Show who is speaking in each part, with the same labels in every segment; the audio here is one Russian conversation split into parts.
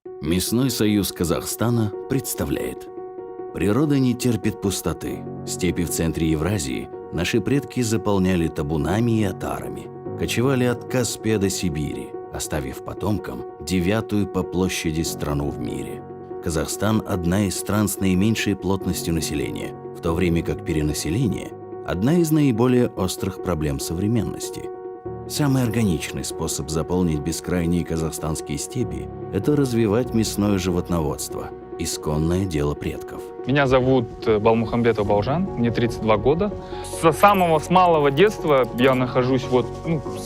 Speaker 1: Мясной союз Казахстана представляет. Природа не терпит пустоты. Степи в центре Евразии наши предки заполняли табунами и отарами. Кочевали от Каспия до Сибири, оставив потомкам 9-ю по площади страну в мире. Казахстан – одна из стран с наименьшей плотностью населения, в то время как перенаселение – одна из наиболее острых проблем современности. Самый органичный способ заполнить бескрайние казахстанские степи – это развивать мясное животноводство, исконное дело предков.
Speaker 2: Меня зовут Балмухамбетов Баужан, мне 32 года. С малого детства я нахожусь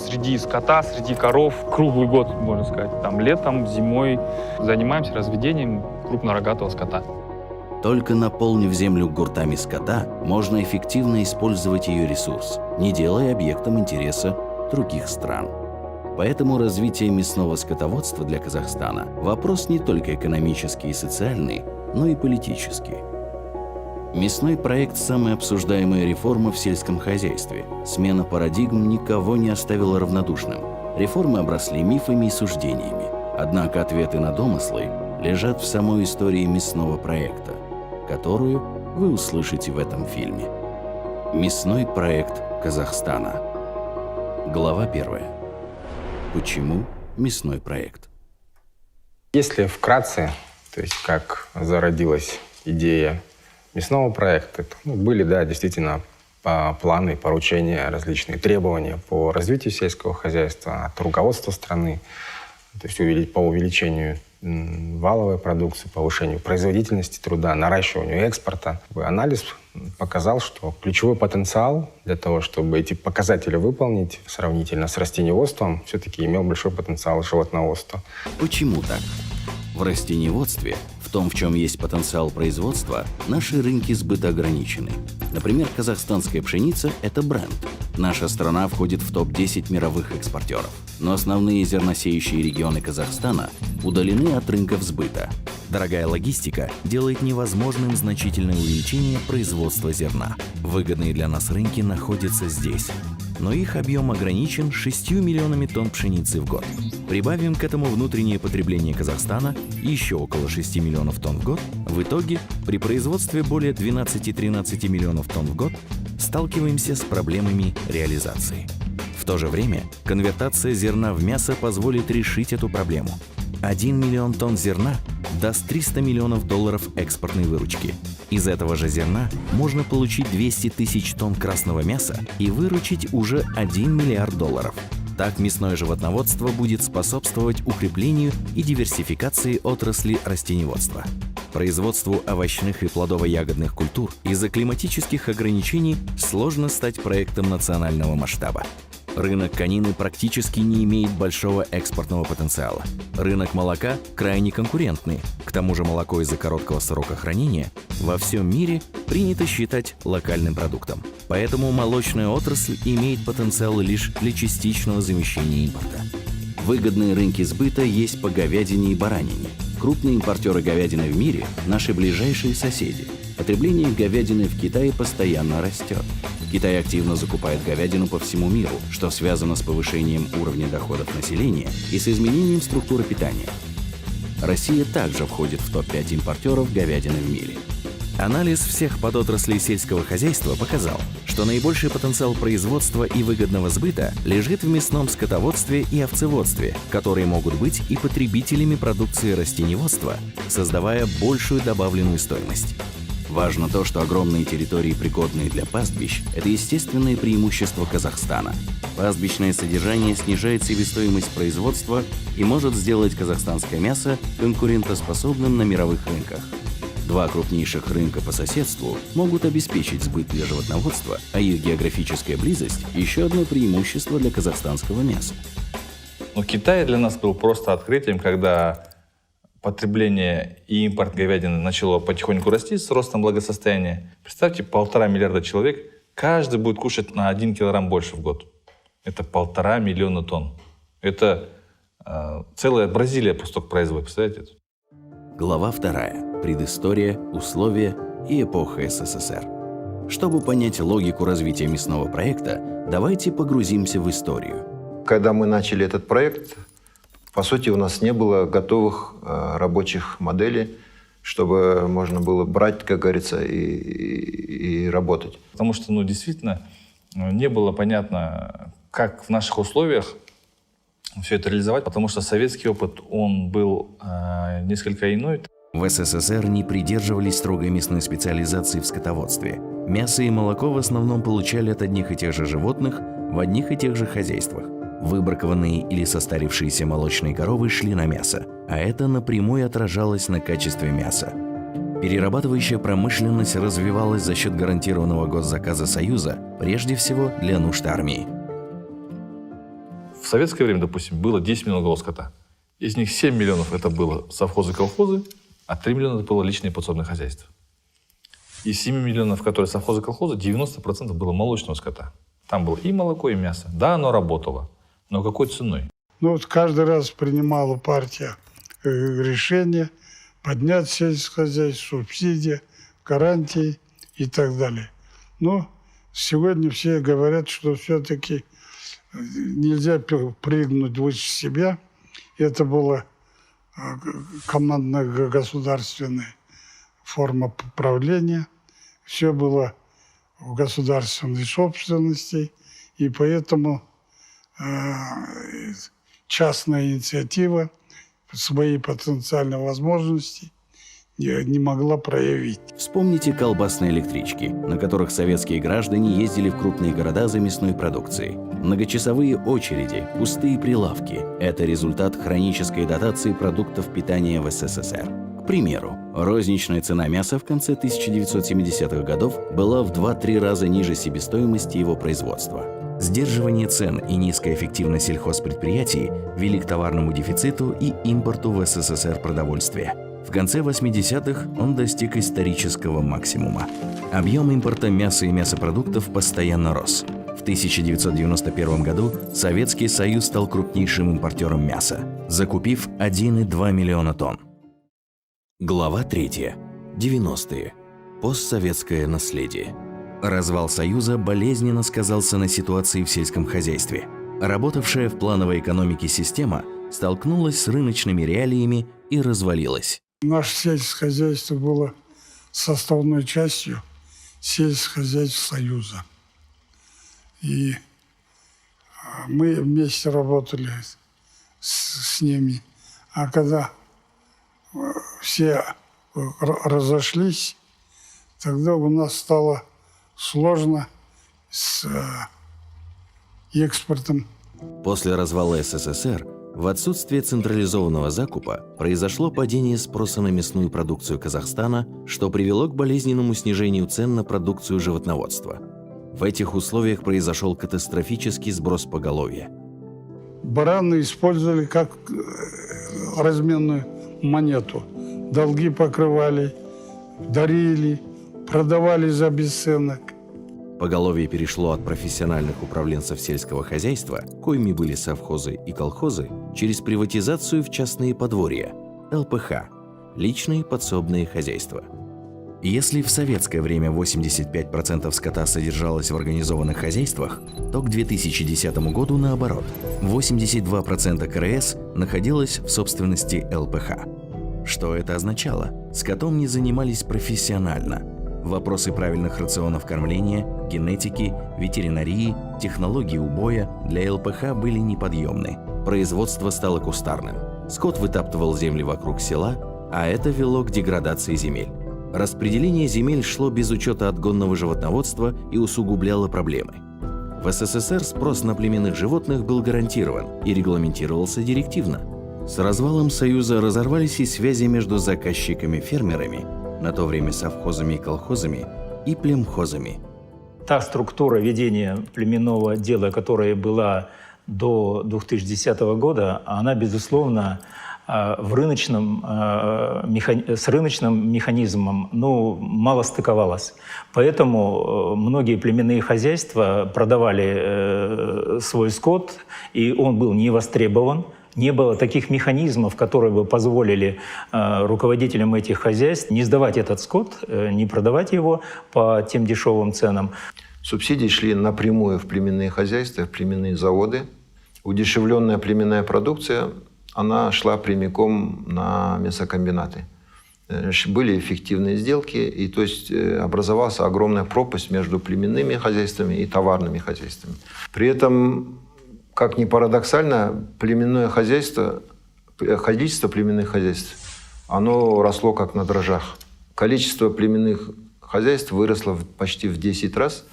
Speaker 2: среди скота, среди коров, круглый год, можно сказать. Там летом, зимой занимаемся разведением крупнорогатого скота.
Speaker 1: Только наполнив землю гуртами скота, можно эффективно использовать ее ресурс, не делая объектом интереса других стран. Поэтому развитие мясного скотоводства для Казахстана – вопрос не только экономический и социальный, но и политический. Мясной проект – самая обсуждаемая реформа в сельском хозяйстве. Смена парадигм никого не оставила равнодушным. Реформы обросли мифами и суждениями. Однако ответы на домыслы лежат в самой истории мясного проекта, которую вы услышите в этом фильме. Мясной проект Казахстана. Глава 1. Почему мясной проект?
Speaker 3: Если вкратце, то есть как зародилась идея мясного проекта, были, действительно, планы, поручения, различные требования по развитию сельского хозяйства от руководства страны, то есть по увеличению валовой продукции, повышению производительности труда, наращиванию экспорта. Анализ показал, что ключевой потенциал для того, чтобы эти показатели выполнить сравнительно с растениеводством, все-таки имел большой потенциал животноводства.
Speaker 1: Почему так? В растениеводстве, в том, в чем есть потенциал производства, наши рынки сбыта ограничены. Например, казахстанская пшеница – это бренд. Наша страна входит в топ-10 мировых экспортеров. Но основные зерносеющие регионы Казахстана удалены от рынков сбыта. Дорогая логистика делает невозможным значительное увеличение производства зерна. Выгодные для нас рынки находятся здесь. Но их объем ограничен 6 миллионами тонн пшеницы в год. Прибавим к этому внутреннее потребление Казахстана еще около 6 миллионов тонн в год. В итоге, при производстве более 12-13 миллионов тонн в год, сталкиваемся с проблемами реализации. В то же время, конвертация зерна в мясо позволит решить эту проблему. 1 миллион тонн зерна даст $300 миллионов экспортной выручки. Из этого же зерна можно получить 200 тысяч тонн красного мяса и выручить уже $1 миллиард. Так мясное животноводство будет способствовать укреплению и диверсификации отрасли растениеводства. Производству овощных и плодово-ягодных культур из-за климатических ограничений сложно стать проектом национального масштаба. Рынок конины практически не имеет большого экспортного потенциала. Рынок молока крайне конкурентный. К тому же молоко из-за короткого срока хранения во всем мире принято считать локальным продуктом. Поэтому молочная отрасль имеет потенциал лишь для частичного замещения импорта. Выгодные рынки сбыта есть по говядине и баранине. Крупные импортеры говядины в мире – наши ближайшие соседи. Потребление говядины в Китае постоянно растет. Китай активно закупает говядину по всему миру, что связано с повышением уровня доходов населения и с изменением структуры питания. Россия также входит в топ-5 импортеров говядины в мире. Анализ всех подотраслей сельского хозяйства показал, что наибольший потенциал производства и выгодного сбыта лежит в мясном скотоводстве и овцеводстве, которые могут быть и потребителями продукции растениеводства, создавая большую добавленную стоимость. Важно то, что огромные территории, пригодные для пастбищ, это естественное преимущество Казахстана. Пастбищное содержание снижает себестоимость производства и может сделать казахстанское мясо конкурентоспособным на мировых рынках. Два крупнейших рынка по соседству могут обеспечить сбыт для животноводства, а их географическая близость – еще одно преимущество для казахстанского мяса.
Speaker 4: Китай для нас был просто открытием, когда потребление и импорт говядины начало потихоньку расти с ростом благосостояния. Представьте, 1,5 миллиарда человек, каждый будет кушать на 1 килограмм больше в год. Это 1,5 миллиона тонн. Это целая Бразилия просто производит, представляете?
Speaker 1: Глава 2. Предыстория, условия и эпоха СССР. Чтобы понять логику развития мясного проекта, давайте погрузимся в историю.
Speaker 5: Когда мы начали этот проект, По сути, у нас не было готовых рабочих моделей, чтобы можно было брать, как говорится, и работать.
Speaker 4: Потому что, действительно, не было понятно, как в наших условиях все это реализовать, потому что советский опыт, он был несколько иной.
Speaker 1: В СССР не придерживались строгой мясной специализации в скотоводстве. Мясо и молоко в основном получали от одних и тех же животных в одних и тех же хозяйствах. Выбракованные или состарившиеся молочные коровы шли на мясо, а это напрямую отражалось на качестве мяса. Перерабатывающая промышленность развивалась за счет гарантированного госзаказа Союза, прежде всего для нужд армии.
Speaker 4: В советское время, допустим, было 10 миллионов голов скота. Из них 7 миллионов это было совхозы и колхозы, а 3 миллиона это было личные подсобные хозяйства. Из 7 миллионов, которые совхозы и колхозы, 90% было молочного скота. Там было и молоко, и мясо. Да, оно работало, но какой ценой?
Speaker 6: Каждый раз принимала партия решение поднять сельскохозяйство, субсидии, гарантии и так далее. Но сегодня все говорят, что все-таки нельзя прыгнуть выше себя. Это была командная государственная форма правления. Все было в государственной собственности, и поэтому частная инициатива свои потенциальные возможности не могла проявить.
Speaker 1: Вспомните колбасные электрички, на которых советские граждане ездили в крупные города за мясной продукцией. Многочасовые очереди, пустые прилавки – это результат хронической дотации продуктов питания в СССР. К примеру, розничная цена мяса в конце 1970-х годов была в 2-3 раза ниже себестоимости его производства. Сдерживание цен и низкая эффективность сельхозпредприятий вели к товарному дефициту и импорту в СССР продовольствия. В конце 80-х он достиг исторического максимума. Объем импорта мяса и мясопродуктов постоянно рос. В 1991 году Советский Союз стал крупнейшим импортером мяса, закупив 1,2 миллиона тонн. Глава 3. 90-е. Постсоветское наследие. Развал Союза болезненно сказался на ситуации в сельском хозяйстве. Работавшая в плановой экономике система столкнулась с рыночными реалиями и развалилась.
Speaker 6: Наше сельское хозяйство было составной частью сельского хозяйства Союза. И мы вместе работали с ними. А когда все разошлись, тогда у нас стало сложно с экспортом.
Speaker 1: После развала СССР в отсутствие централизованного закупа произошло падение спроса на мясную продукцию Казахстана, что привело к болезненному снижению цен на продукцию животноводства. В этих условиях произошел катастрофический сброс поголовья.
Speaker 6: Бараны использовали как разменную монету. Долги покрывали, дарили, продавали за бесценок.
Speaker 1: Поголовье перешло от профессиональных управленцев сельского хозяйства, коими были совхозы и колхозы, через приватизацию в частные подворья, ЛПХ, личные подсобные хозяйства. Если в советское время 85% скота содержалось в организованных хозяйствах, то к 2010 году наоборот, 82% КРС находилось в собственности ЛПХ. Что это означало? Скотом не занимались профессионально. Вопросы правильных рационов кормления, генетики, ветеринарии, технологии убоя для ЛПХ были неподъемны. Производство стало кустарным. Скот вытаптывал земли вокруг села, а это вело к деградации земель. Распределение земель шло без учета отгонного животноводства и усугубляло проблемы. В СССР спрос на племенных животных был гарантирован и регламентировался директивно. С развалом Союза разорвались и связи между заказчиками-фермерами, на то время совхозами и колхозами, и племхозами.
Speaker 7: Та структура ведения племенного дела, которая была до 2010 года, она, безусловно, с рыночным механизмом мало стыковалась. Поэтому многие племенные хозяйства продавали свой скот, и он был не востребован. Не было таких механизмов, которые бы позволили руководителям этих хозяйств не сдавать этот скот, не продавать его по тем дешевым ценам.
Speaker 5: Субсидии шли напрямую в племенные хозяйства, в племенные заводы. Удешевленная племенная продукция она шла прямиком на мясокомбинаты. Были эффективные сделки, и то есть образовалась огромная пропасть между племенными хозяйствами и товарными хозяйствами. При этом, как ни парадоксально, племенное хозяйство, количество племенных хозяйств, оно росло как на дрожжах. Количество племенных хозяйств выросло почти в 10 раз,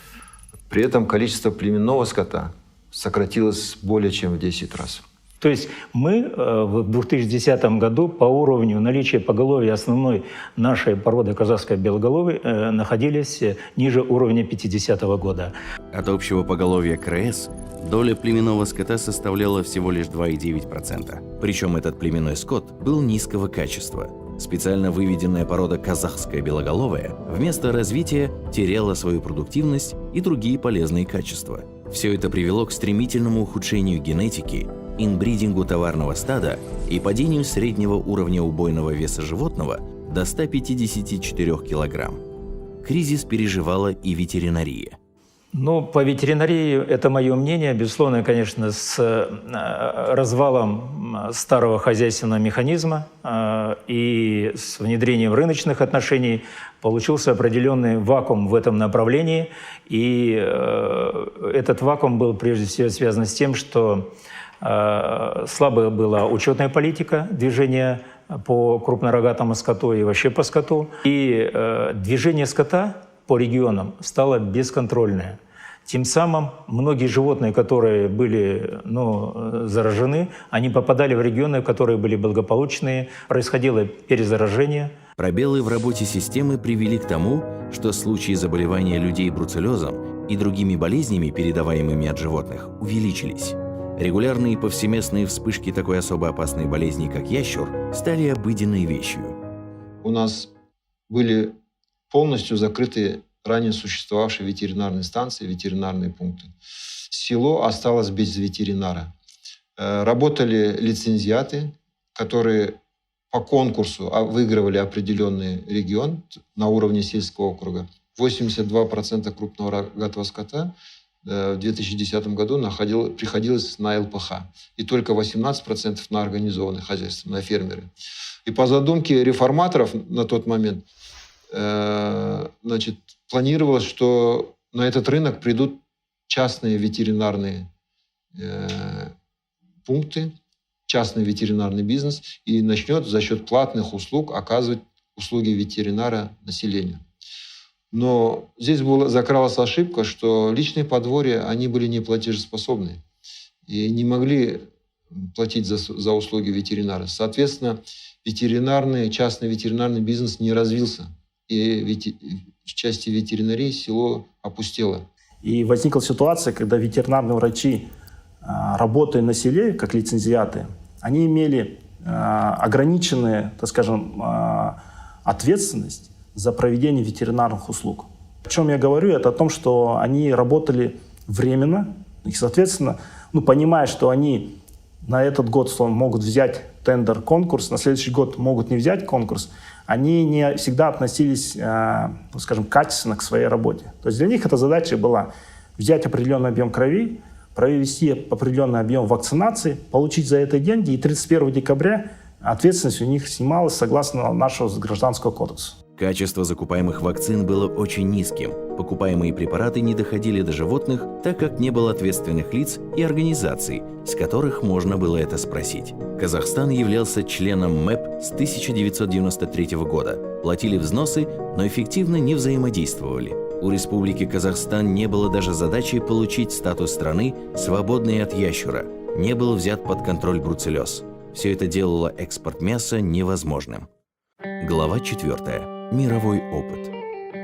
Speaker 5: при этом количество племенного скота сократилось более чем в 10 раз.
Speaker 7: То есть мы в 2010 году по уровню наличия поголовья основной нашей породы казахской белоголовой находились ниже уровня 50 года.
Speaker 1: От общего поголовья КРС доля племенного скота составляла всего лишь 2,9%. Причем этот племенной скот был низкого качества. Специально выведенная порода казахская белоголовая вместо развития теряла свою продуктивность и другие полезные качества. Все это привело к стремительному ухудшению генетики, инбридингу товарного стада и падению среднего уровня убойного веса животного до 154 килограмм. Кризис переживала и ветеринария.
Speaker 7: Ну, по ветеринарии, это мое мнение, безусловно, конечно, с развалом старого хозяйственного механизма и с внедрением рыночных отношений получился определенный вакуум в этом направлении. И этот вакуум был прежде всего связан с тем, что слабая была учетная политика движения по крупнорогатому скоту и вообще по скоту. И движение скота по регионам стало бесконтрольное. Тем самым многие животные, которые были заражены, они попадали в регионы, которые были благополучные, происходило перезаражение.
Speaker 1: Пробелы в работе системы привели к тому, что случаи заболевания людей бруцеллезом и другими болезнями, передаваемыми от животных, увеличились. Регулярные повсеместные вспышки такой особо опасной болезни, как ящур, стали обыденной вещью.
Speaker 5: У нас были полностью закрыты ранее существовавшие ветеринарные станции, ветеринарные пункты. Село осталось без ветеринара. Работали лицензиаты, которые по конкурсу выигрывали определенный регион на уровне сельского округа. 82% крупного рогатого скота в 2010 году приходилось на ЛПХ. И только 18% на организованные хозяйства, на фермеры. И по задумке реформаторов на тот момент планировалось, что на этот рынок придут частные ветеринарные пункты, частный ветеринарный бизнес и начнет за счет платных услуг оказывать услуги ветеринара населению. Но здесь закралась ошибка, что личные подворья, они были неплатежеспособны и не могли платить за услуги ветеринара. Соответственно, частный ветеринарный бизнес не развился. И в части ветеринарии село опустело.
Speaker 8: И возникла ситуация, когда ветеринарные врачи, работая на селе, как лицензиаты, они имели ограниченную, так скажем, ответственность за проведение ветеринарных услуг. О чем я говорю, это о том, что они работали временно, и, соответственно, понимая, что они на этот год могут взять тендер-конкурс, на следующий год могут не взять конкурс, они не всегда относились, скажем, качественно к своей работе. То есть для них эта задача была взять определенный объем крови, провести определенный объем вакцинации, получить за это деньги, и 31 декабря ответственность у них снималась согласно нашего Гражданского кодекса.
Speaker 1: Качество закупаемых вакцин было очень низким. Покупаемые препараты не доходили до животных, так как не было ответственных лиц и организаций, с которых можно было это спросить. Казахстан являлся членом МЭП с 1993 года. Платили взносы, но эффективно не взаимодействовали. У Республики Казахстан не было даже задачи получить статус страны, свободной от ящура. Не был взят под контроль бруцеллез. Все это делало экспорт мяса невозможным. Глава 4. Мировой опыт.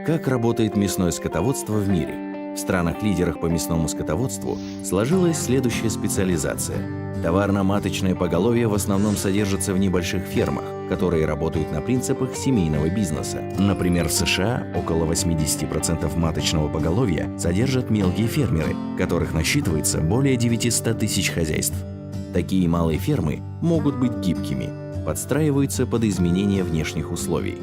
Speaker 1: Как работает мясное скотоводство в мире? В странах-лидерах по мясному скотоводству сложилась следующая специализация. Товарно-маточное поголовье в основном содержится в небольших фермах, которые работают на принципах семейного бизнеса. Например, в США около 80% маточного поголовья содержат мелкие фермеры, которых насчитывается более 900 тысяч хозяйств. Такие малые фермы могут быть гибкими, подстраиваются под изменения внешних условий.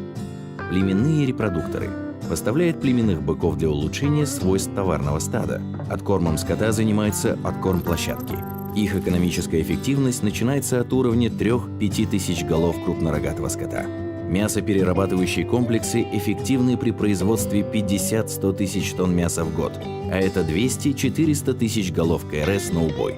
Speaker 1: Племенные репродукторы поставляют племенных быков для улучшения свойств товарного стада. Откормом скота занимаются откормплощадки. Их экономическая эффективность начинается от уровня 3-5 тысяч голов крупнорогатого скота. Мясоперерабатывающие комплексы эффективны при производстве 50-100 тысяч тонн мяса в год, а это 200-400 тысяч голов КРС на убой.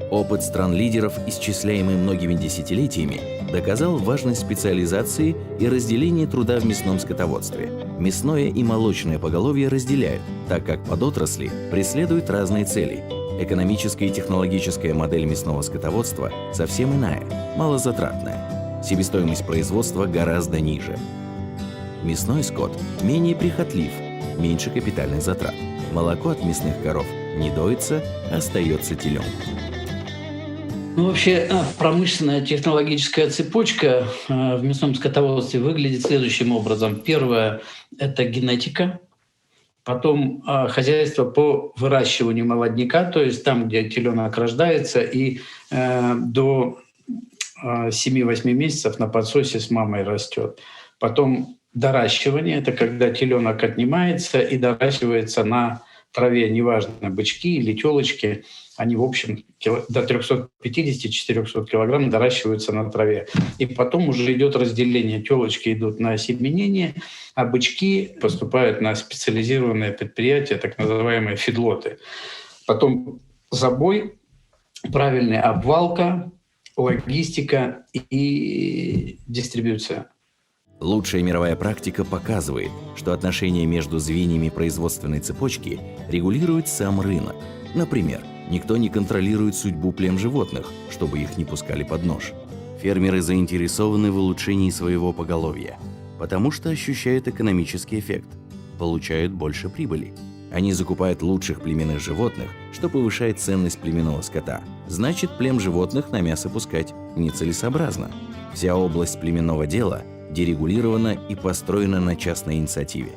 Speaker 1: Опыт стран-лидеров, исчисляемый многими десятилетиями, доказал важность специализации и разделения труда в мясном скотоводстве. Мясное и молочное поголовье разделяют, так как подотрасли преследуют разные цели. Экономическая и технологическая модель мясного скотоводства совсем иная, малозатратная. Себестоимость производства гораздо ниже. Мясной скот менее прихотлив, меньше капитальных затрат. Молоко от мясных коров не доится, остается теленком.
Speaker 9: Ну, вообще, промышленная технологическая цепочка в мясном скотоводстве выглядит следующим образом. Первое – это генетика. Потом хозяйство по выращиванию молодняка, то есть там, где теленок рождается, и до 7-8 месяцев на подсосе с мамой растет. Потом доращивание – это когда теленок отнимается и доращивается на траве, неважно, бычки или телочки. Они, в общем, до 350-400 килограмм доращиваются на траве. И потом уже идет разделение. Телочки идут на осеменение, а бычки поступают на специализированные предприятия, так называемые фидлоты. Потом забой, правильная обвалка, логистика и дистрибьюция.
Speaker 1: Лучшая мировая практика показывает, что отношения между звеньями производственной цепочки регулирует сам рынок. Например, никто не контролирует судьбу плем животных, чтобы их не пускали под нож. Фермеры заинтересованы в улучшении своего поголовья, потому что ощущают экономический эффект, получают больше прибыли. Они закупают лучших племенных животных, что повышает ценность племенного скота. Значит, плем животных на мясо пускать нецелесообразно. Вся область племенного дела дерегулирована и построена на частной инициативе.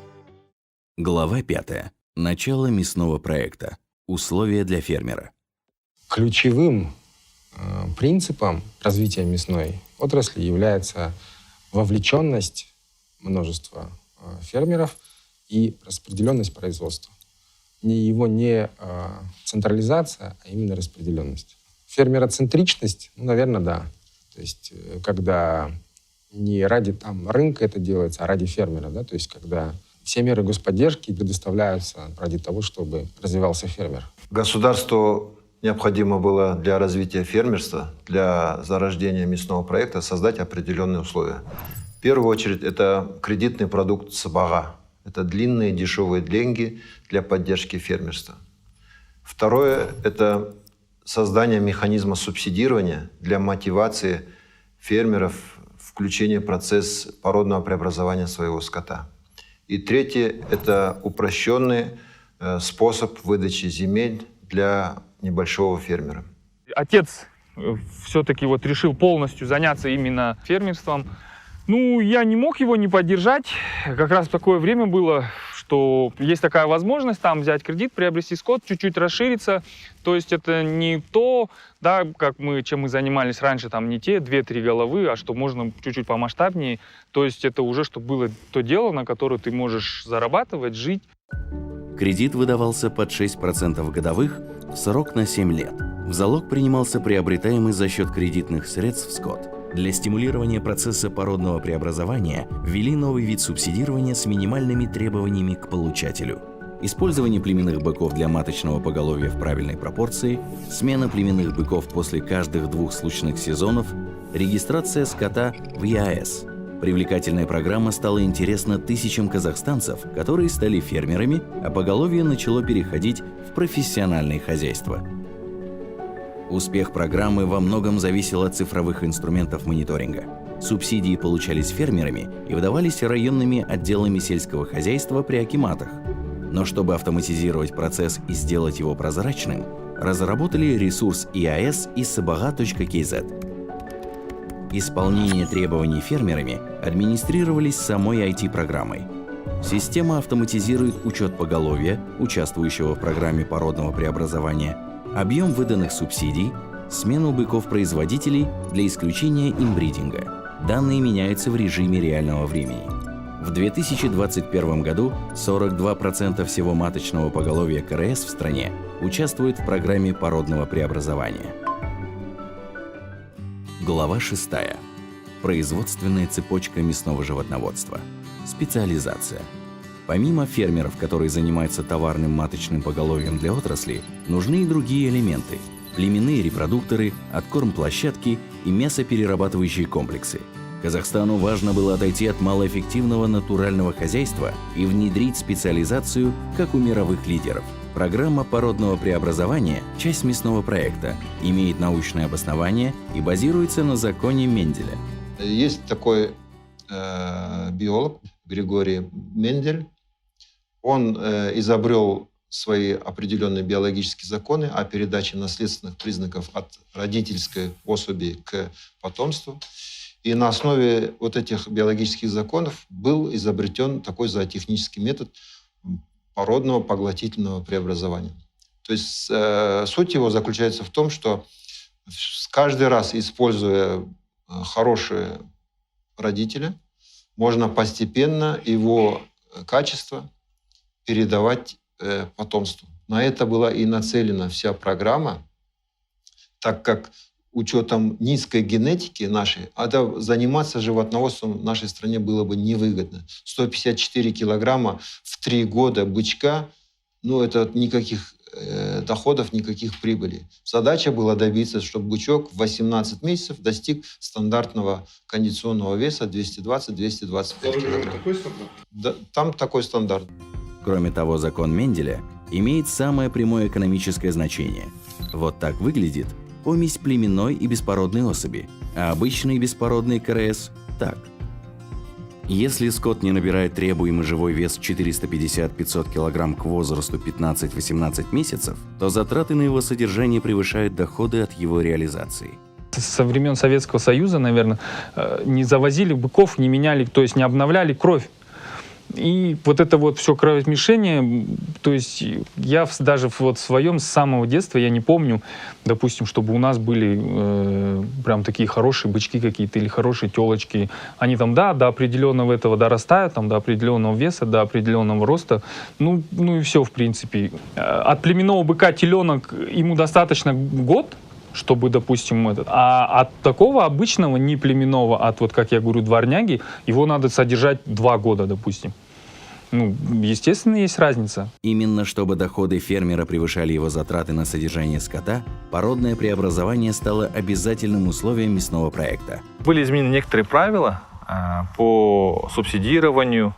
Speaker 1: Глава 5. Начало мясного проекта. Условия для фермера.
Speaker 3: Ключевым принципом развития мясной отрасли является вовлеченность множества фермеров и распределенность производства. Не централизация, а именно распределенность. Фермероцентричность, наверное, да. То есть, когда не ради рынка это делается, а ради фермера, да, то есть, когда все меры господдержки предоставляются ради того, чтобы развивался фермер.
Speaker 5: Государству необходимо было для развития фермерства, для зарождения мясного проекта создать определенные условия. В первую очередь, это кредитный продукт сабага. Это длинные дешевые деньги для поддержки фермерства. Второе – это создание механизма субсидирования для мотивации фермеров, включения в процесс породного преобразования своего скота. И третье – это упрощенный способ выдачи земель для небольшого фермера.
Speaker 2: Отец все-таки решил полностью заняться именно фермерством. Ну, я не мог его не поддержать. Как раз такое время было, что есть такая возможность там взять кредит, приобрести скот, чуть-чуть расшириться. То есть это не то, да, чем мы занимались раньше, там не те 2-3 головы, а что можно чуть-чуть помасштабнее. То есть это уже что было то дело, на которое ты можешь зарабатывать, жить.
Speaker 1: Кредит выдавался под 6% годовых в срок на 7 лет. В залог принимался приобретаемый за счет кредитных средств скот. Для стимулирования процесса породного преобразования ввели новый вид субсидирования с минимальными требованиями к получателю. Использование племенных быков для маточного поголовья в правильной пропорции, смена племенных быков после каждых 2 случных сезонов, регистрация скота в ЕАЭС. Привлекательная программа стала интересна тысячам казахстанцев, которые стали фермерами, а поголовье начало переходить в профессиональные хозяйства. Успех программы во многом зависел от цифровых инструментов мониторинга. Субсидии получались фермерами и выдавались районными отделами сельского хозяйства при акиматах. Но чтобы автоматизировать процесс и сделать его прозрачным, разработали ресурс ИАС и sabaga.kz. Исполнение требований фермерами администрировались самой IT-программой. Система автоматизирует учет поголовья, участвующего в программе породного преобразования, объем выданных субсидий, смену быков-производителей для исключения инбридинга. Данные меняются в режиме реального времени. В 2021 году 42% всего маточного поголовья КРС в стране участвует в программе породного преобразования. Глава 6. Производственная цепочка мясного животноводства. Специализация. Помимо фермеров, которые занимаются товарным маточным поголовьем для отрасли, нужны и другие элементы – племенные репродукторы, откорм-площадки и мясоперерабатывающие комплексы. Казахстану важно было отойти от малоэффективного натурального хозяйства и внедрить специализацию, как у мировых лидеров. Программа породного преобразования – часть мясного проекта, имеет научное обоснование и базируется на законе Менделя.
Speaker 5: Есть такой биолог Григорий Мендель. Он изобрел свои определенные биологические законы о передаче наследственных признаков от родительской особи к потомству. И на основе вот этих биологических законов был изобретен такой зоотехнический метод породного поглотительного преобразования. То есть суть его заключается в том, что каждый раз, используя хорошие родителя, можно постепенно его качество передавать потомству. На это была и нацелена вся программа, так как учетом низкой генетики нашей, заниматься животноводством в нашей стране было бы невыгодно. 154 килограмма в 3 года бычка, это никаких доходов, никаких прибылей. Задача была добиться, чтобы бычок в 18 месяцев достиг стандартного кондиционного веса 220-225 килограмм. Такой стандарт? Да, там такой стандарт.
Speaker 1: Кроме того, закон Менделя имеет самое прямое экономическое значение. Вот так выглядит помесь племенной и беспородной особи, а обычный беспородный КРС – так. Если скот не набирает требуемый живой вес 450-500 кг к возрасту 15-18 месяцев, то затраты на его содержание превышают доходы от его реализации.
Speaker 2: Со времен Советского Союза, наверное, не завозили быков, не меняли, то есть не обновляли кровь. И вот это вот все кровосмешение, то есть я даже вот в своем с самого детства я не помню, допустим, чтобы у нас были прям такие хорошие бычки какие-то или хорошие телочки. Они там, до определенного этого дорастают, до определенного веса, до определенного роста. Ну и все, в принципе. От племенного быка теленок ему достаточно год, чтобы, допустим, А от такого обычного, не племенного, от, вот как я говорю, дворняги, его надо содержать 2 года, допустим. Естественно, есть разница.
Speaker 1: Именно чтобы доходы фермера превышали его затраты на содержание скота, породное преобразование стало обязательным условием мясного проекта.
Speaker 4: Были изменены некоторые правила по субсидированию,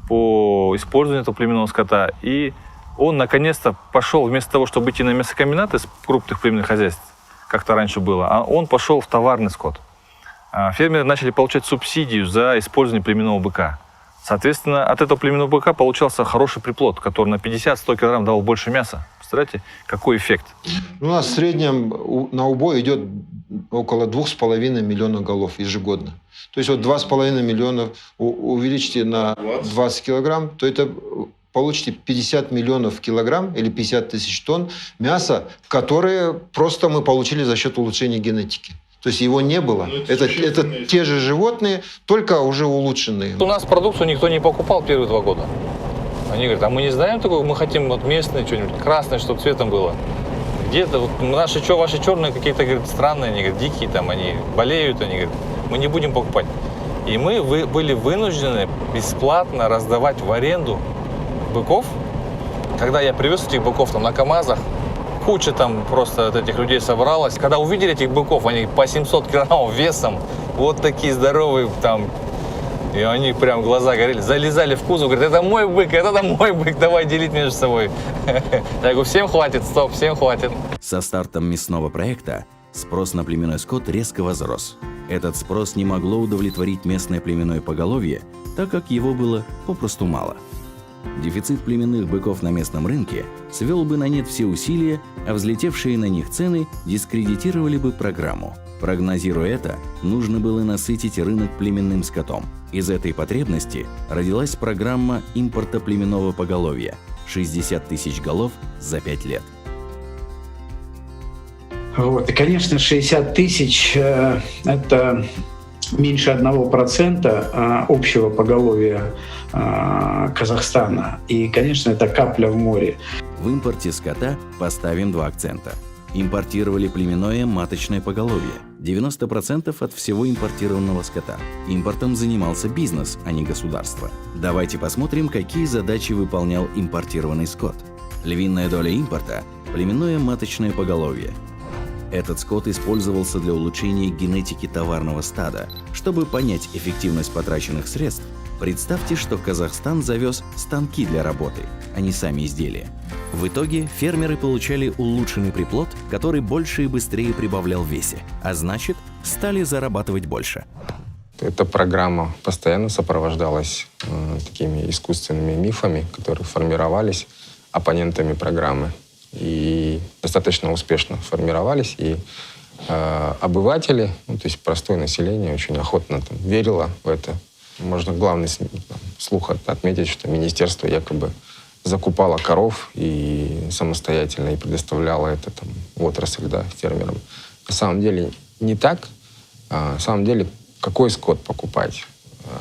Speaker 4: по использованию этого племенного скота, и он наконец-то пошел, вместо того, чтобы идти на мясокомбинаты из крупных племенных хозяйств, как-то раньше было, а он пошел в товарный скот. Фермеры начали получать субсидию за использование племенного быка. Соответственно, от этого племенного быка получался хороший приплод, который на 50-100 килограмм давал больше мяса. Представляете, какой эффект?
Speaker 5: У нас в среднем на убой идет около 2,5 миллиона голов ежегодно. То есть вот 2,5 миллиона увеличите на 20 килограмм, то это получите 50 миллионов килограмм или 50 тысяч тонн мяса, которые просто мы получили за счет улучшения генетики. То есть его не было. Это те же животные, только уже улучшенные.
Speaker 4: У нас продукцию никто не покупал первые 2 года. Они говорят, а мы не знаем такого, мы хотим вот местное что-нибудь, красное, чтобы цветом было. Где-то вот ваши черные какие-то, говорят, странные, они говорят, дикие, там они болеют, они говорят, мы не будем покупать. И мы были вынуждены бесплатно раздавать в аренду быков. Когда я привез этих быков там на КАМАЗах, куча там просто от этих людей собралась. Когда увидели этих быков, они по 700 килограммов весом, вот такие здоровые там, и они прям глаза горели, залезали в кузов, говорят, это мой бык, давай делить между собой. Я говорю, всем хватит, стоп, всем хватит.
Speaker 1: Со стартом мясного проекта спрос на племенной скот резко возрос. Этот спрос не могло удовлетворить местное племенное поголовье, так как его было попросту мало. Дефицит племенных быков на местном рынке свел бы на нет все усилия, а взлетевшие на них цены дискредитировали бы программу. Прогнозируя это, нужно было насытить рынок племенным скотом. Из этой потребности родилась программа импорта племенного поголовья – 60 тысяч голов за 5 лет.
Speaker 9: И, конечно, 60 тысяч – это меньше 1% общего поголовья Казахстана. И, конечно, это капля в море.
Speaker 1: В импорте скота поставим 2 акцента. Импортировали племенное маточное поголовье. 90% от всего импортированного скота. Импортом занимался бизнес, а не государство. Давайте посмотрим, какие задачи выполнял импортированный скот. Львиная доля импорта – племенное маточное поголовье. Этот скот использовался для улучшения генетики товарного стада. Чтобы понять эффективность потраченных средств, представьте, что Казахстан завез станки для работы, а не сами изделия. В итоге фермеры получали улучшенный приплод, который больше и быстрее прибавлял в весе, а значит, стали зарабатывать больше.
Speaker 3: Эта программа постоянно сопровождалась такими искусственными мифами, которые формировались оппонентами программы. И достаточно успешно формировались. И обыватели, то есть простое население, очень охотно верило в это. Можно главный слух отметить, что министерство якобы закупало коров и самостоятельно и предоставляло это отрасль фермерам. На самом деле не так. На самом деле какой скот покупать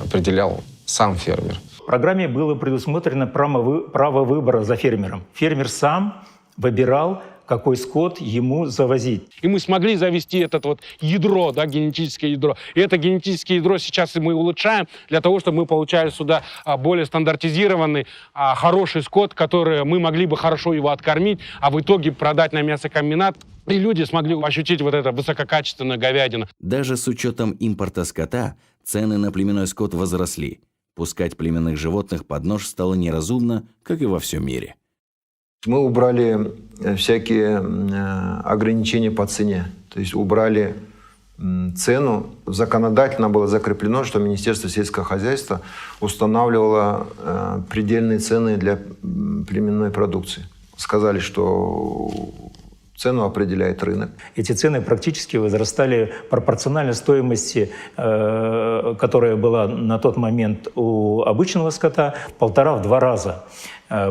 Speaker 3: определял сам фермер.
Speaker 7: В программе было предусмотрено право выбора за фермером. Фермер сам выбирал, какой скот ему завозить.
Speaker 10: И мы смогли завести это ядро, генетическое ядро. И это генетическое ядро сейчас мы улучшаем для того, чтобы мы получали сюда более стандартизированный, хороший скот, который мы могли бы хорошо его откормить, а в итоге продать на мясокомбинат. И люди смогли ощутить это высококачественную говядину.
Speaker 1: Даже с учетом импорта скота, цены на племенной скот возросли. Пускать племенных животных под нож стало неразумно, как и во всем мире.
Speaker 5: Мы убрали всякие ограничения по цене. То есть убрали цену. Законодательно было закреплено, что Министерство сельского хозяйства устанавливало предельные цены для племенной продукции. Сказали, что цену определяет рынок.
Speaker 7: Эти цены практически возрастали пропорционально стоимости, которая была на тот момент у обычного скота, в 1,5-2 раза.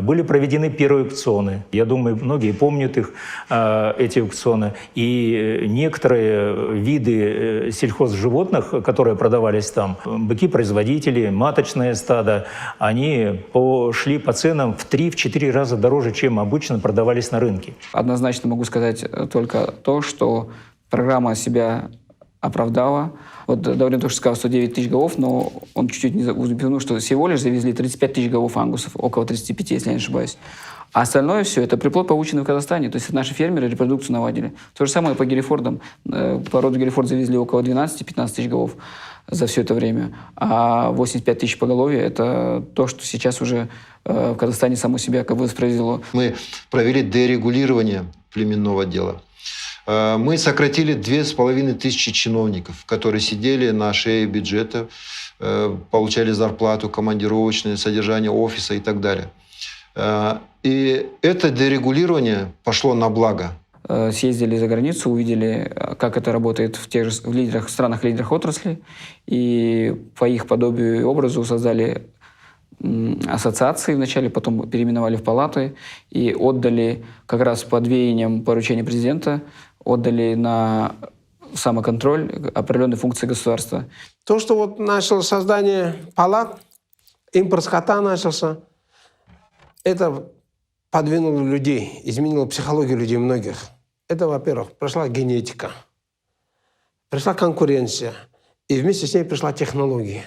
Speaker 7: Были проведены первые аукционы. Я думаю, многие помнят их, эти аукционы. И некоторые виды сельхозживотных, которые продавались там, быки-производители, маточное стадо, они шли по ценам в 3-4 раза дороже, чем обычно продавались на рынке.
Speaker 11: Однозначно могу сказать только то, что программа себя оправдала. Даурен тоже сказал 109 тысяч голов, но он чуть-чуть не упомянул, что всего лишь завезли 35 тысяч голов ангусов, около 35, если я не ошибаюсь. А остальное все — это приплод, полученный в Казахстане. То есть наши фермеры репродукцию наладили. То же самое по Герефордам. Породу Герефорд завезли около 12-15 тысяч голов за все это время. А 85 тысяч поголовья — это то, что сейчас уже в Казахстане само себя воспроизвело.
Speaker 5: Мы провели дерегулирование племенного дела. Мы сократили 2500 чиновников, которые сидели на шее бюджета, получали зарплату, командировочное содержание офиса и так далее. И это дерегулирование пошло на благо.
Speaker 11: Съездили за границу, увидели, как это работает в странах-лидерах отрасли, и по их подобию и образу создали ассоциации вначале, потом переименовали в палаты и отдали как раз под веянием поручения президента, отдали на самоконтроль определенные функции государства.
Speaker 12: То, что начало создание палат, импорт скота начался, это подвинуло людей, изменило психологию людей многих. Это, во-первых, пришла генетика, пришла конкуренция, и вместе с ней пришла технология.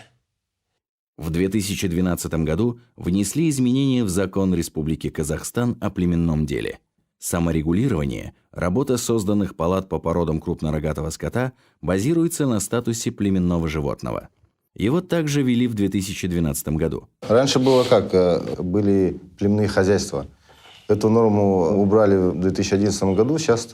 Speaker 1: В 2012 году внесли изменения в закон Республики Казахстан о племенном деле. Саморегулирование, работа созданных палат по породам крупнорогатого скота базируется на статусе племенного животного. Его также ввели в 2012 году.
Speaker 13: Раньше было как? Были племенные хозяйства. Эту норму убрали в 2011 году, сейчас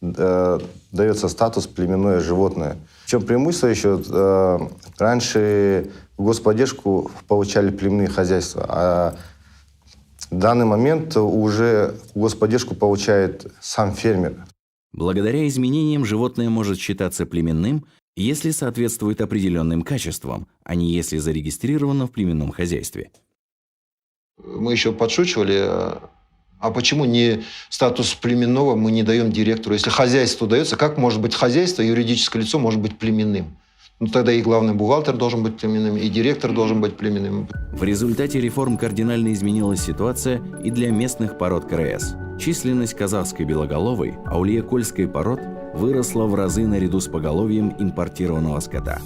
Speaker 13: дается статус племенное животное. В чем преимущество еще? Раньше господдержку получали племенные хозяйства, а в данный момент уже господдержку получает сам фермер.
Speaker 1: Благодаря изменениям животное может считаться племенным, если соответствует определенным качествам, а не если зарегистрировано в племенном хозяйстве.
Speaker 5: Мы еще подшучивали, а почему не статус племенного мы не даем директору? Если хозяйству дается, как может быть хозяйство, юридическое лицо может быть племенным? Ну, тогда и главный бухгалтер должен быть племенным, и директор должен быть племенным.
Speaker 1: В результате реформ кардинально изменилась ситуация и для местных пород КРС. Численность казахской белоголовой, аулие-кольской пород выросла в разы наряду с поголовьем импортированного скота.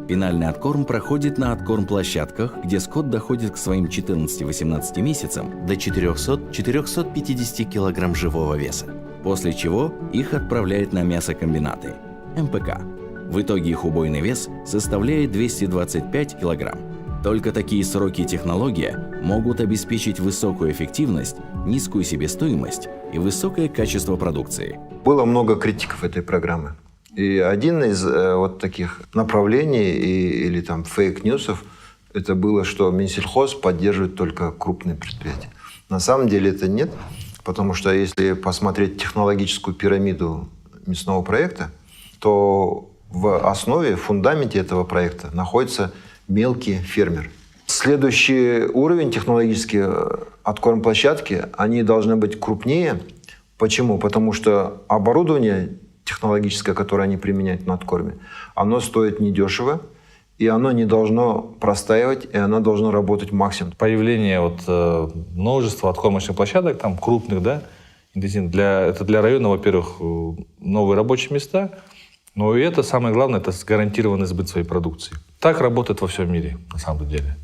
Speaker 1: Финальный откорм проходит на откорм-площадках, где скот доходит к своим 14-18 месяцам до 400-450 кг живого веса, после чего их отправляют на мясокомбинаты – МПК. В итоге их убойный вес составляет 225 кг. Только такие сроки и технология могут обеспечить высокую эффективность, низкую себестоимость и высокое качество продукции.
Speaker 5: Было много критиков этой программы. И один из вот таких направлений или там фейк-ньюсов это было, что Минсельхоз поддерживает только крупные предприятия. На самом деле это нет, потому что если посмотреть технологическую пирамиду мясного проекта, то в основе, в фундаменте этого проекта находится мелкий фермер. Следующий уровень технологический откорм-площадки, они должны быть крупнее. Почему? Потому что оборудование технологическое, которое они применяют на откорме, оно стоит недешево, и оно не должно простаивать, и оно должно работать максимум.
Speaker 4: Появление множества откормочных площадок, там крупных, да, это для района, во-первых, новые рабочие места, но и это самое главное, это гарантированный сбыт своей продукции. Так работает во всем мире, на самом деле.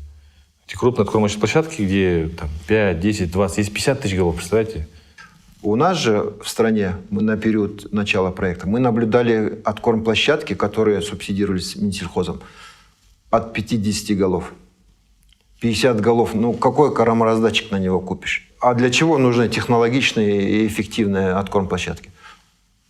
Speaker 4: Эти крупные откормочные площадки, где там, 5, 10, 20, есть 50 тысяч голов, представляете?
Speaker 5: У нас же в стране на период начала проекта мы наблюдали откорм-площадки, которые субсидировались Минсельхозом, от 50 голов. 50 голов, ну какой коромораздатчик на него купишь? А для чего нужны технологичные и эффективные откорм-площадки?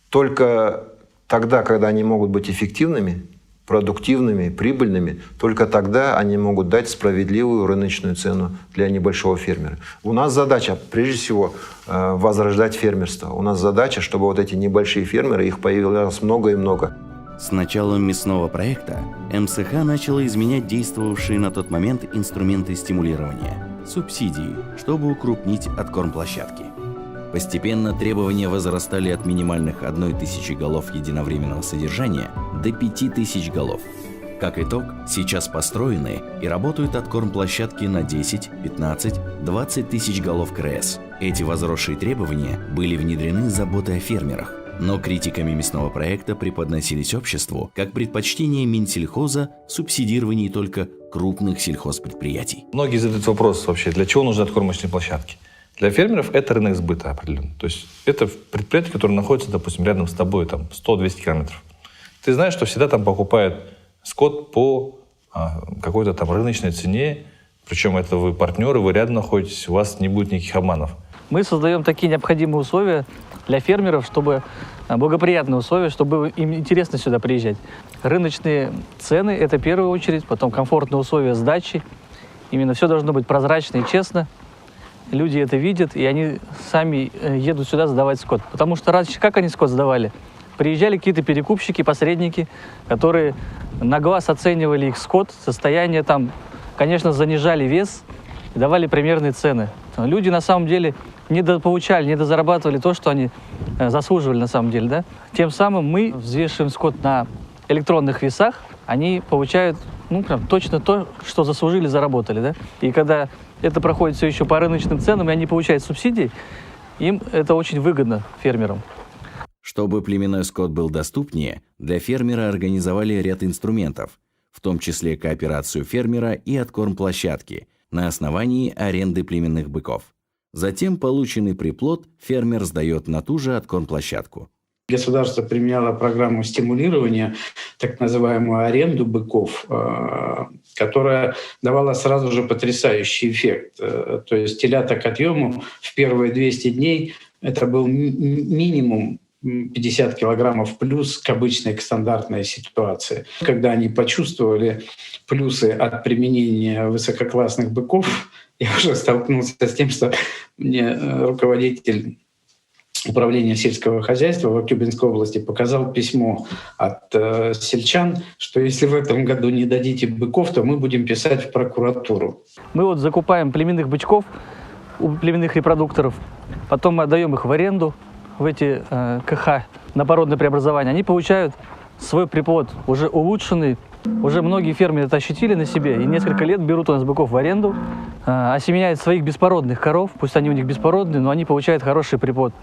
Speaker 5: Только тогда, когда они могут быть эффективными, продуктивными, прибыльными, только тогда они могут дать справедливую рыночную цену для небольшого фермера. У нас задача, прежде всего, возрождать фермерство. У нас задача, чтобы вот эти небольшие фермеры, их появилось много и много.
Speaker 1: С началом мясного проекта МСХ начала изменять действовавшие на тот момент инструменты стимулирования – субсидии, чтобы укрупнить откорм-площадки. Постепенно требования возрастали от минимальных 1000 голов единовременного содержания до 5000 голов. Как итог, сейчас построены и работают откорм-площадки на 10, 15, 20 тысяч голов КРС. Эти возросшие требования были внедрены заботой о фермерах, но критиками мясного проекта преподносились обществу как предпочтение Минсельхоза в субсидировании только крупных сельхозпредприятий.
Speaker 4: Многие задают вопрос вообще, для чего нужны откормочные площадки? Для фермеров это рынок сбыта определенно. То есть это предприятие, которое находится, допустим, рядом с тобой, там 100-200 километров. Ты знаешь, что всегда там покупают скот по какой-то там рыночной цене, причем это вы партнеры, вы рядом находитесь, у вас не будет никаких обманов.
Speaker 14: Мы создаем такие необходимые условия для фермеров, чтобы благоприятные условия, чтобы им интересно сюда приезжать. Рыночные цены – это в первую очередь, потом комфортные условия сдачи. Именно все должно быть прозрачно и честно. Люди это видят, и они сами едут сюда сдавать скот. Потому что раньше как они скот сдавали? Приезжали какие-то перекупщики, посредники, которые на глаз оценивали их скот, состояние там, конечно, занижали вес и давали примерные цены. Люди на самом деле недополучали, недозарабатывали то, что они заслуживали на самом деле. Да? Тем самым мы взвешиваем скот на электронных весах, они получают прям точно то, что заслужили, заработали. Да? И когда это проходит все еще по рыночным ценам, и они получают субсидии, им это очень выгодно, фермерам.
Speaker 1: Чтобы племенной скот был доступнее, для фермера организовали ряд инструментов, в том числе кооперацию фермера и откорм-площадки на основании аренды племенных быков. Затем полученный приплод фермер сдает на ту же откорм-площадку.
Speaker 15: Государство применяло программу стимулирования, так называемую аренду быков, которая давала сразу же потрясающий эффект. То есть телята к отъему в первые 200 дней это был минимум 50 килограммов плюс к обычной, к стандартной ситуации. Когда они почувствовали плюсы от применения высококлассных быков, я уже столкнулся с тем, что мне руководитель управления сельского хозяйства в Актюбинской области показал письмо от сельчан, что если в этом году не дадите быков, то мы будем писать в прокуратуру.
Speaker 14: Мы закупаем племенных бычков у племенных репродукторов, потом мы отдаем их в аренду в эти КХ на породное преобразование. Они получают свой приплод уже улучшенный. Уже многие фермеры это ощутили на себе и несколько лет берут у нас быков в аренду, осеменяют своих беспородных коров, пусть они у них беспородные, но они получают хороший приплод.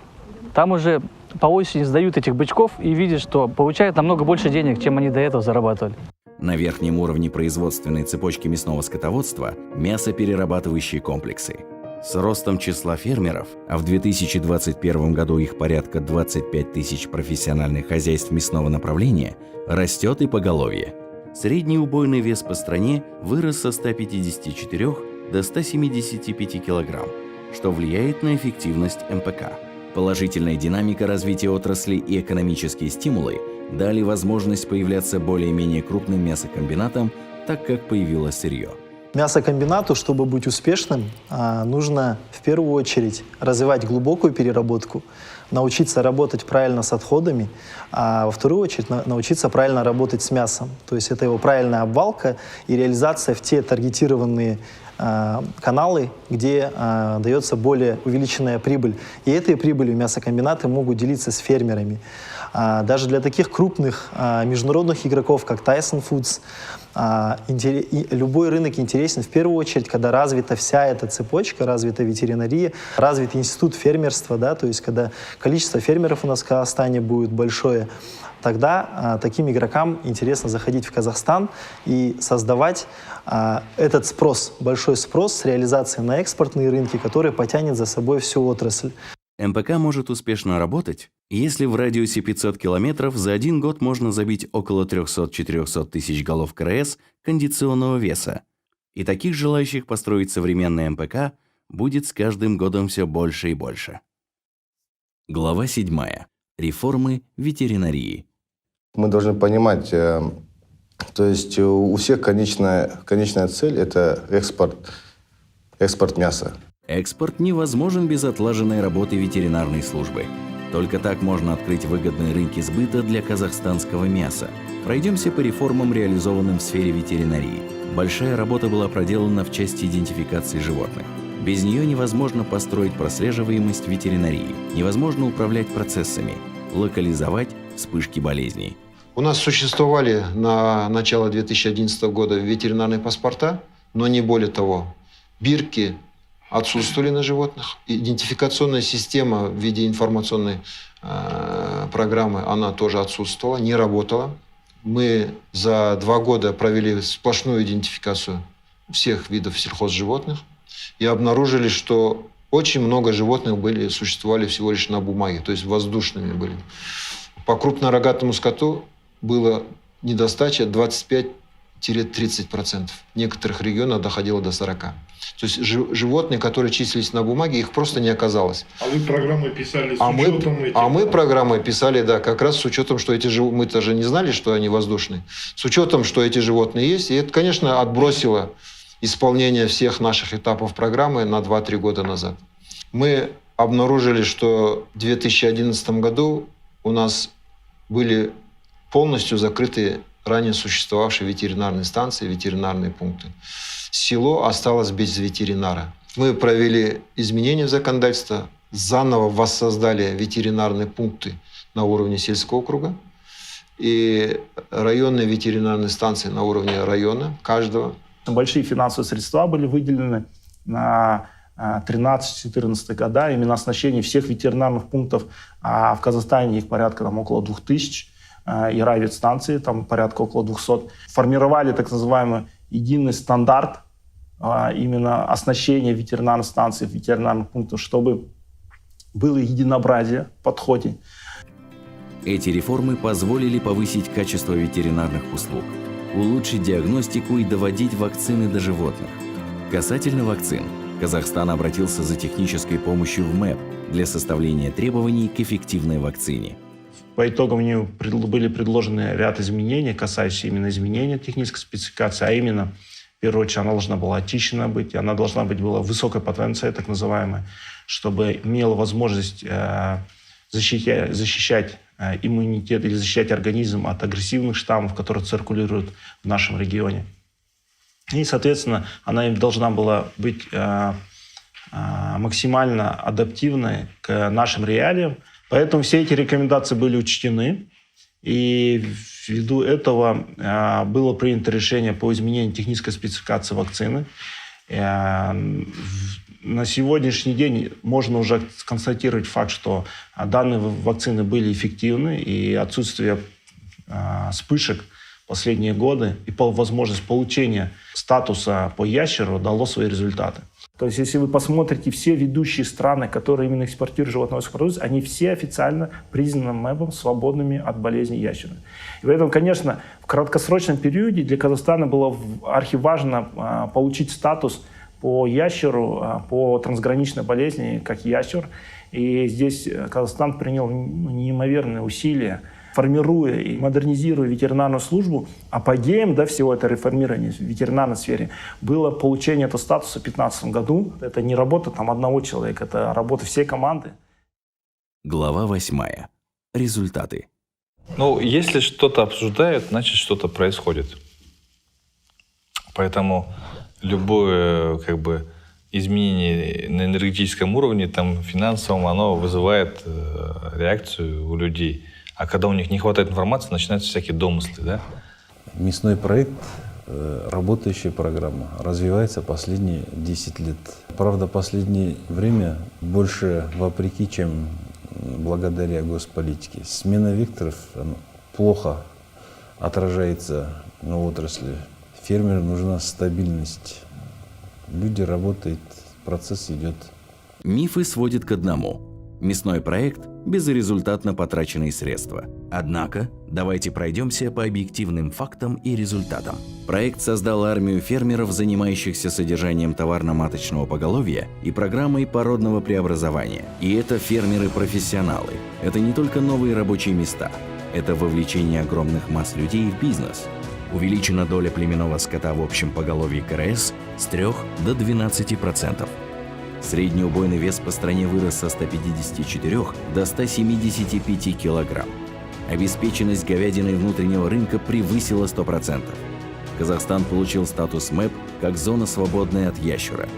Speaker 14: Там уже по осени сдают этих бычков и видят, что получают намного больше денег, чем они до этого зарабатывали.
Speaker 1: На верхнем уровне производственной цепочки мясного скотоводства – мясоперерабатывающие комплексы. С ростом числа фермеров, а в 2021 году их порядка 25 тысяч профессиональных хозяйств мясного направления, растет и поголовье. Средний убойный вес по стране вырос со 154 до 175 килограмм, что влияет на эффективность МПК. Положительная динамика развития отрасли и экономические стимулы дали возможность появляться более-менее крупным мясокомбинатам, так как появилось сырье.
Speaker 16: Мясокомбинату, чтобы быть успешным, нужно в первую очередь развивать глубокую переработку, научиться работать правильно с отходами, а во вторую очередь научиться правильно работать с мясом. То есть это его правильная обвалка и реализация в те таргетированные каналы, где дается более увеличенная прибыль. И этой прибылью мясокомбинаты могут делиться с фермерами. Даже для таких крупных международных игроков, как Tyson Foods, любой рынок интересен в первую очередь, когда развита вся эта цепочка, развита ветеринария, развит институт фермерства, да, то есть когда количество фермеров у нас в Казахстане будет большое, тогда таким игрокам интересно заходить в Казахстан и создавать этот спрос, большой спрос с реализацией на экспортные рынки, который потянет за собой всю отрасль.
Speaker 1: МПК может успешно работать, если в радиусе 500 километров за один год можно забить около 300-400 тысяч голов КРС кондиционного веса. И таких желающих построить современный МПК будет с каждым годом все больше и больше. Глава 7. Реформы ветеринарии.
Speaker 13: Мы должны понимать, то есть у всех конечная цель – это экспорт мяса.
Speaker 1: Экспорт невозможен без отлаженной работы ветеринарной службы. Только так можно открыть выгодные рынки сбыта для казахстанского мяса. Пройдемся по реформам, реализованным в сфере ветеринарии. Большая работа была проделана в части идентификации животных. Без нее невозможно построить прослеживаемость ветеринарии, невозможно управлять процессами, локализовать вспышки болезней.
Speaker 5: У нас существовали на начало 2011 года ветеринарные паспорта, но не более того. Бирки отсутствовали на животных. Идентификационная система в виде информационной программы, она тоже отсутствовала, не работала. Мы за 2 года провели сплошную идентификацию всех видов сельхозживотных и обнаружили, что очень много животных существовали всего лишь на бумаге, то есть воздушными были. По крупнорогатому скоту было недостача 25-30%. В некоторых регионах доходило до 40%. То есть животные, которые числились на бумаге, их просто не оказалось.
Speaker 6: А вы программы писали с учетом этих?
Speaker 5: А мы программы писали, да, как раз с учетом, что эти животные... Мы-то же не знали, что они воздушные. С учетом, что эти животные есть. И это, конечно, отбросило исполнение всех наших этапов программы на 2-3 года назад. Мы обнаружили, что в 2011 году у нас были полностью закрыты ранее существовавшие ветеринарные станции, ветеринарные пункты. Село осталось без ветеринара. Мы провели изменения в законодательство, заново воссоздали ветеринарные пункты на уровне сельского округа и районные ветеринарные станции на уровне района каждого.
Speaker 8: Большие финансовые средства были выделены на 13-14 года, именно оснащение всех ветеринарных пунктов. А в Казахстане их порядка около 2000. И ветстанции, там порядка около 200. Формировали так называемый единый стандарт именно оснащения ветеринарных станций, ветеринарных пунктов, чтобы было единообразие в подходе.
Speaker 1: Эти реформы позволили повысить качество ветеринарных услуг, улучшить диагностику и доводить вакцины до животных. Касательно вакцин, Казахстан обратился за технической помощью в МЭП для составления требований к эффективной вакцине.
Speaker 8: По итогам у нее были предложены ряд изменений, касающихся именно изменения технической спецификации, а именно, в первую очередь, она должна была очищена быть, она должна была высокой потенцией, так называемая, чтобы имела возможность защищать иммунитет или защищать организм от агрессивных штаммов, которые циркулируют в нашем регионе. И, соответственно, она должна была быть максимально адаптивной к нашим реалиям. Поэтому все эти рекомендации были учтены. И ввиду этого было принято решение по изменению технической спецификации вакцины. На сегодняшний день можно уже констатировать факт, что данные вакцины были эффективны, и отсутствие вспышек последние годы и возможность получения статуса по ящеру дало свои результаты. То есть, если вы посмотрите, все ведущие страны, которые именно экспортируют животноводческую продукцию, они все официально признаны МЭБом свободными от болезни ящера. И поэтому, конечно, в краткосрочном периоде для Казахстана было архиважно получить статус по ящеру, по трансграничной болезни, как ящер. И здесь Казахстан принял неимоверные усилия, формируя и модернизируя ветеринарную службу. Апогеем всего этого реформирования в ветеринарной сфере было получение этого статуса в 2015 году. Это не работа одного человека, это работа всей команды.
Speaker 1: Глава 8. Результаты.
Speaker 4: Ну, если что-то обсуждают, значит, что-то происходит. Поэтому любое изменение на энергетическом уровне, финансовом, оно вызывает реакцию у людей. А когда у них не хватает информации, начинаются всякие домыслы, да?
Speaker 17: Мясной проект, работающая программа, развивается последние 10 лет. Правда, последнее время больше вопреки, чем благодаря госполитике. Смена векторов плохо отражается на отрасли. Фермеру нужна стабильность. Люди работают, процесс идет.
Speaker 1: Мифы сводят к одному. Мясной проект – безрезультатно потраченные средства. Однако, давайте пройдемся по объективным фактам и результатам. Проект создал армию фермеров, занимающихся содержанием товарно-маточного поголовья и программой породного преобразования. И это фермеры-профессионалы. Это не только новые рабочие места. Это вовлечение огромных масс людей в бизнес. Увеличена доля племенного скота в общем поголовье КРС с 3 до 12%. Средний убойный вес по стране вырос со 154 до 175 килограмм. Обеспеченность говядиной внутреннего рынка превысила 100%. Казахстан получил статус МЭП как зона, свободная от ящера.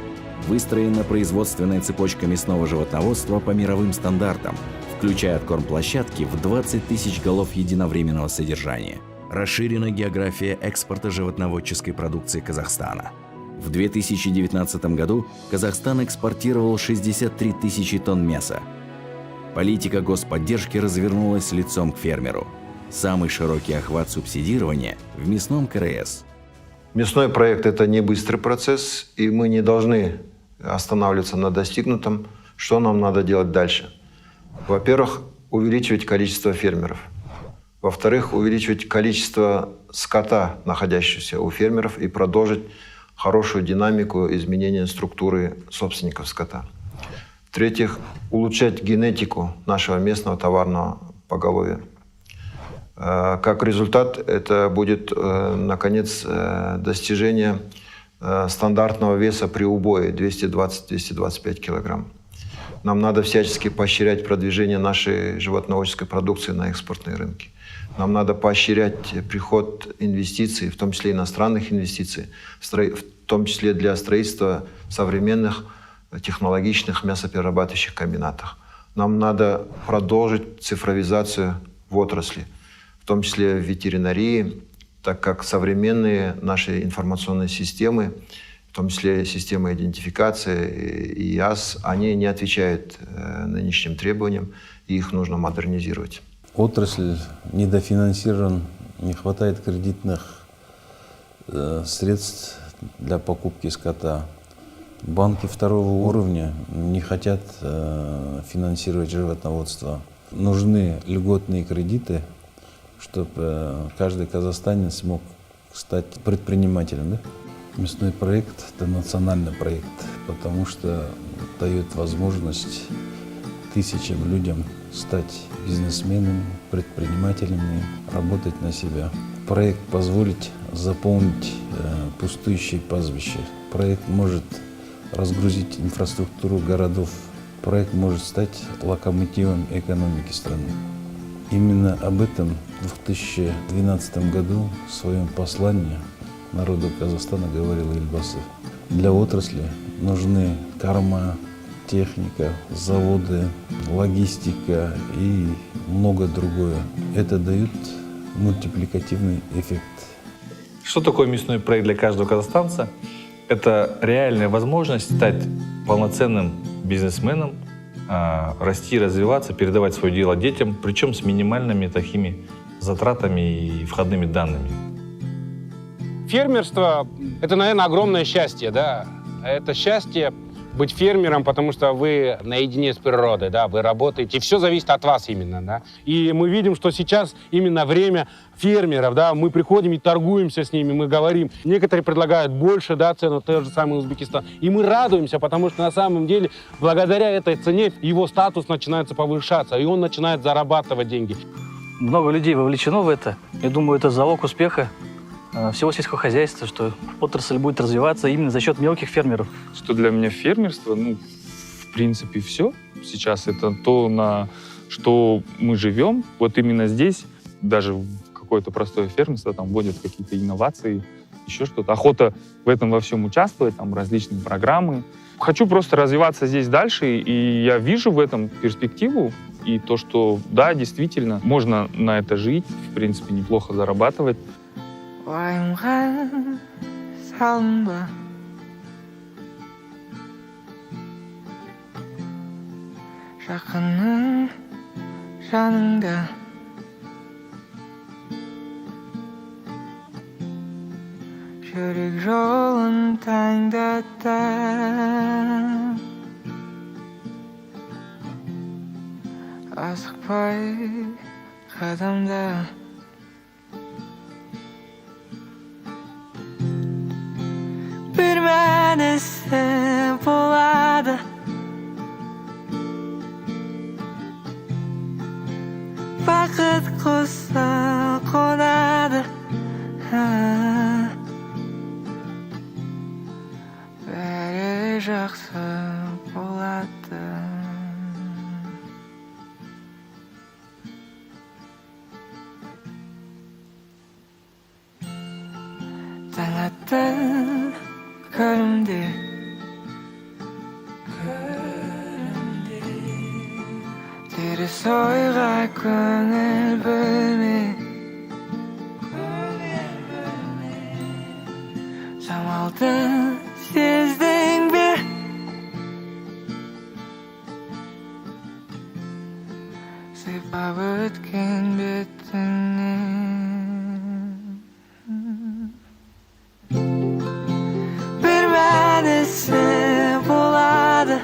Speaker 1: Выстроена производственная цепочка мясного животноводства по мировым стандартам, включая откормплощадки в 20 тысяч голов единовременного содержания. Расширена география экспорта животноводческой продукции Казахстана. В 2019 году Казахстан экспортировал 63 тысячи тонн мяса. Политика господдержки развернулась лицом к фермеру. Самый широкий охват субсидирования в мясном КРС.
Speaker 5: Мясной проект – это не быстрый процесс, и мы не должны останавливаться на достигнутом. Что нам надо делать дальше? Во-первых, увеличивать количество фермеров. Во-вторых, увеличивать количество скота, находящегося у фермеров, и продолжить хорошую динамику изменения структуры собственников скота. В-третьих, улучшать генетику нашего местного товарного поголовья. Как результат, это будет, наконец, достижение стандартного веса при убое 220-225 килограмм. Нам надо всячески поощрять продвижение нашей животноводческой продукции на экспортные рынки. Нам надо поощрять приход инвестиций, в том числе иностранных инвестиций, в том числе для строительства современных технологичных мясоперерабатывающих комбинатов. Нам надо продолжить цифровизацию в отрасли, в том числе в ветеринарии, так как современные наши информационные системы, в том числе системы идентификации и ИАС, они не отвечают нынешним требованиям, и их нужно модернизировать.
Speaker 17: Отрасль недофинансирована, не хватает кредитных средств для покупки скота. Банки второго уровня не хотят финансировать животноводство. Нужны льготные кредиты, чтобы каждый казахстанец смог стать предпринимателем. Да? Мясной проект – это национальный проект, потому что дает возможность тысячам людям стать бизнесменами, предпринимателями, работать на себя. Проект позволит заполнить пустующие пастбища. Проект может разгрузить инфраструктуру городов. Проект может стать локомотивом экономики страны. Именно об этом в 2012 году в своем послании народу Казахстана говорил Елбасы. Для отрасли нужны корма, техника, заводы, логистика и многое другое. Это дает мультипликативный эффект.
Speaker 4: Что такое мясной проект для каждого казахстанца? Это реальная возможность стать полноценным бизнесменом, расти, развиваться, передавать свое дело детям, причем с минимальными такими затратами и входными данными.
Speaker 10: Фермерство – это, наверное, огромное счастье, да. Это счастье быть фермером, потому что вы наедине с природой, да, вы работаете, и все зависит от вас именно, да. И мы видим, что сейчас именно время фермеров, да, мы приходим и торгуемся с ними, мы говорим, некоторые предлагают больше, да, цену, тот же самый Узбекистан, и мы радуемся, потому что на самом деле, благодаря этой цене, его статус начинает повышаться, и он начинает зарабатывать деньги.
Speaker 14: Много людей вовлечено в это. Я думаю, это залог успеха всего сельского хозяйства, что отрасль будет развиваться именно за счет мелких фермеров.
Speaker 2: Что для меня фермерство, в принципе, все. Сейчас это то, на что мы живем. Вот именно здесь, даже в какое-то простое фермерство, там вводят какие-то инновации, еще что-то. Охота в этом во всем участвовать, там различные программы. Хочу просто развиваться здесь дальше, и я вижу в этом перспективу. И то, что, да, действительно, можно на это жить, в принципе, неплохо зарабатывать.
Speaker 18: Уайымға салынба, жақының жаныңда, жүрек жолын таңдата, асықпай қадамда. Bir mənisi buladı, Vakit құсы қонады, бәрі жақсы болады. Таң атты Körümde, Teri soyga köngül bölme, Samaldı sezdin bir, Sıypap ötken bütünü. Buladı,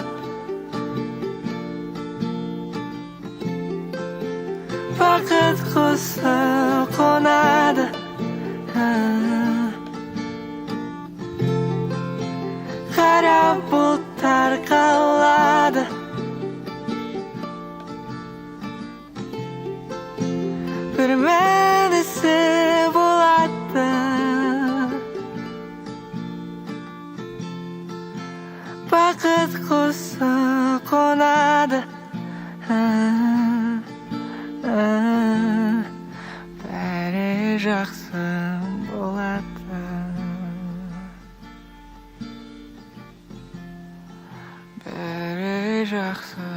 Speaker 18: vakit құсы қонады, қара бұлттар қалады, бір мәнісі болады. Vakit құсы қонады, бәрі жақсы болады. Бәрі жақсы